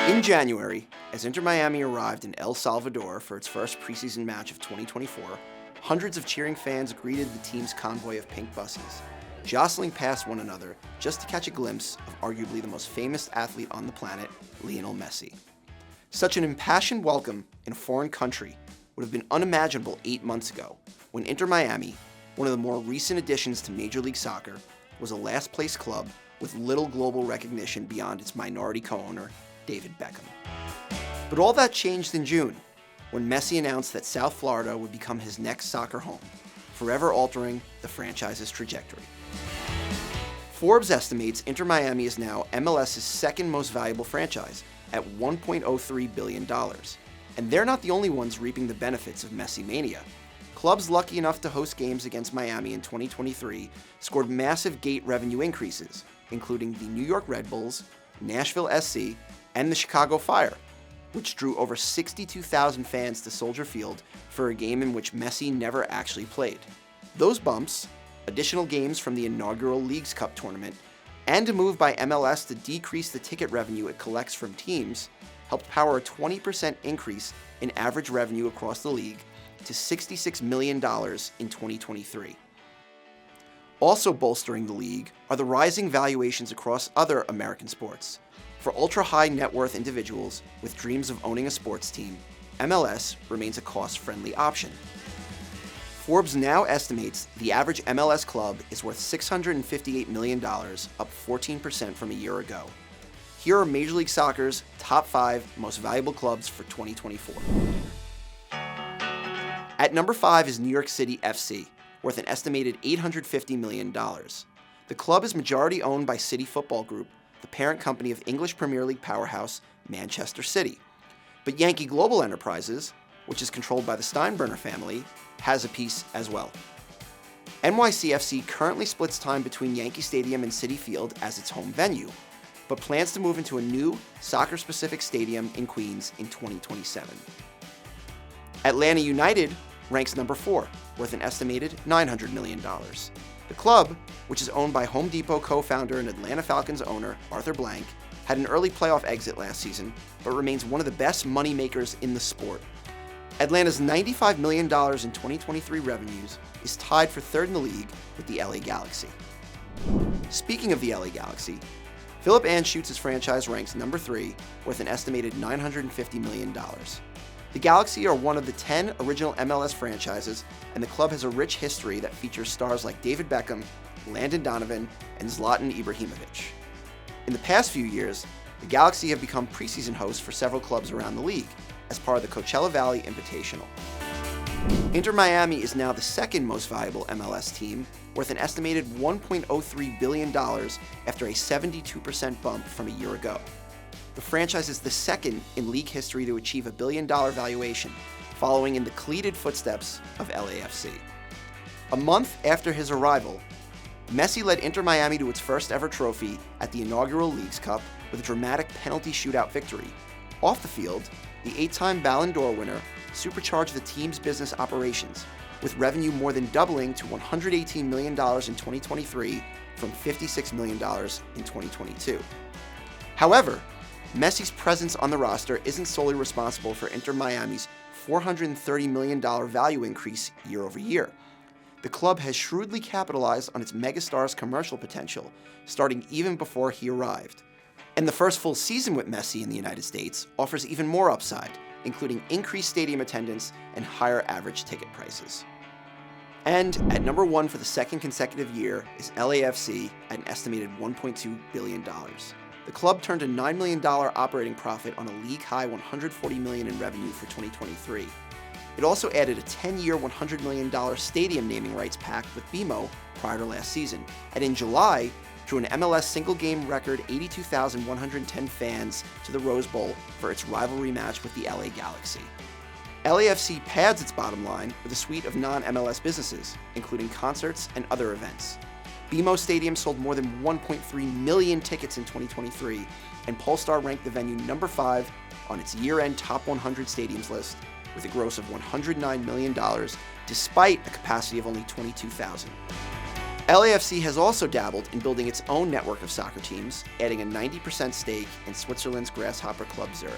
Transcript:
In January, as Inter Miami arrived in El Salvador for its first preseason match of 2024, hundreds of cheering fans greeted the team's convoy of pink buses, jostling past one another just to catch a glimpse of arguably the most famous athlete on the planet, Lionel Messi. Such an impassioned welcome in a foreign country would have been unimaginable 8 months ago, when Inter Miami, one of the more recent additions to Major League Soccer, was a last-place club with little global recognition beyond its minority co-owner, David Beckham. But all that changed in June, when Messi announced that South Florida would become his next soccer home, forever altering the franchise's trajectory. Forbes estimates Inter Miami is now MLS's second most valuable franchise at $1.03 billion. And they're not the only ones reaping the benefits of Messi mania. Clubs lucky enough to host games against Miami in 2023 scored massive gate revenue increases, including the New York Red Bulls, Nashville SC, and the Chicago Fire, which drew over 62,000 fans to Soldier Field for a game in which Messi never actually played. Those bumps, additional games from the inaugural Leagues Cup tournament, and a move by MLS to decrease the ticket revenue it collects from teams helped power a 20% increase in average revenue across the league to $66 million in 2023. Also bolstering the league are the rising valuations across other American sports. For ultra-high net worth individuals with dreams of owning a sports team, MLS remains a cost-friendly option. Forbes now estimates the average MLS club is worth $658 million, up 14% from a year ago. Here are Major League Soccer's top 5 most valuable clubs for 2024. At number 5 is New York City FC, worth an estimated $850 million. The club is majority owned by City Football Group, the parent company of English Premier League powerhouse Manchester City. But Yankee Global Enterprises, which is controlled by the Steinbrenner family, has a piece as well. NYCFC currently splits time between Yankee Stadium and Citi Field as its home venue, but plans to move into a new soccer-specific stadium in Queens in 2027. Atlanta United ranks number 4, worth an estimated $900 million. The club, which is owned by Home Depot co-founder and Atlanta Falcons owner Arthur Blank, had an early playoff exit last season, but remains one of the best money makers in the sport. Atlanta's $95 million in 2023 revenues is tied for third in the league with the LA Galaxy. Speaking of the LA Galaxy, Philip Anschutz' franchise ranks number 3, worth an estimated $950 million. The Galaxy are one of the 10 original MLS franchises, and the club has a rich history that features stars like David Beckham, Landon Donovan, and Zlatan Ibrahimovic. In the past few years, the Galaxy have become preseason hosts for several clubs around the league, as part of the Coachella Valley Invitational. Inter Miami is now the second most valuable MLS team, worth an estimated $1.03 billion after a 72% bump from a year ago. The franchise is the second in league history to achieve $1 billion valuation, following in the cleated footsteps of LAFC. A month after his arrival, Messi led Inter Miami to its first ever trophy at the inaugural Leagues Cup with a dramatic penalty shootout victory. Off the field, the 8-time Ballon d'Or winner supercharged the team's business operations, with revenue more than doubling to $118 million in 2023 from $56 million in 2022. However, Messi's presence on the roster isn't solely responsible for Inter Miami's $430 million value increase year over year. The club has shrewdly capitalized on its megastar's commercial potential, starting even before he arrived. And the first full season with Messi in the United States offers even more upside, including increased stadium attendance and higher average ticket prices. And at number 1 for the second consecutive year is LAFC at an estimated $1.2 billion. The club turned a $9 million operating profit on a league-high $140 million in revenue for 2023. It also added a 10-year, $100 million stadium naming rights pact with BMO prior to last season, and in July, drew an MLS single-game record 82,110 fans to the Rose Bowl for its rivalry match with the LA Galaxy. LAFC pads its bottom line with a suite of non-MLS businesses, including concerts and other events. BMO Stadium sold more than 1.3 million tickets in 2023, and Polestar ranked the venue number 5 on its year-end top 100 stadiums list with a gross of $109 million, despite a capacity of only 22,000. LAFC has also dabbled in building its own network of soccer teams, adding a 90% stake in Switzerland's Grasshopper Club Zurich.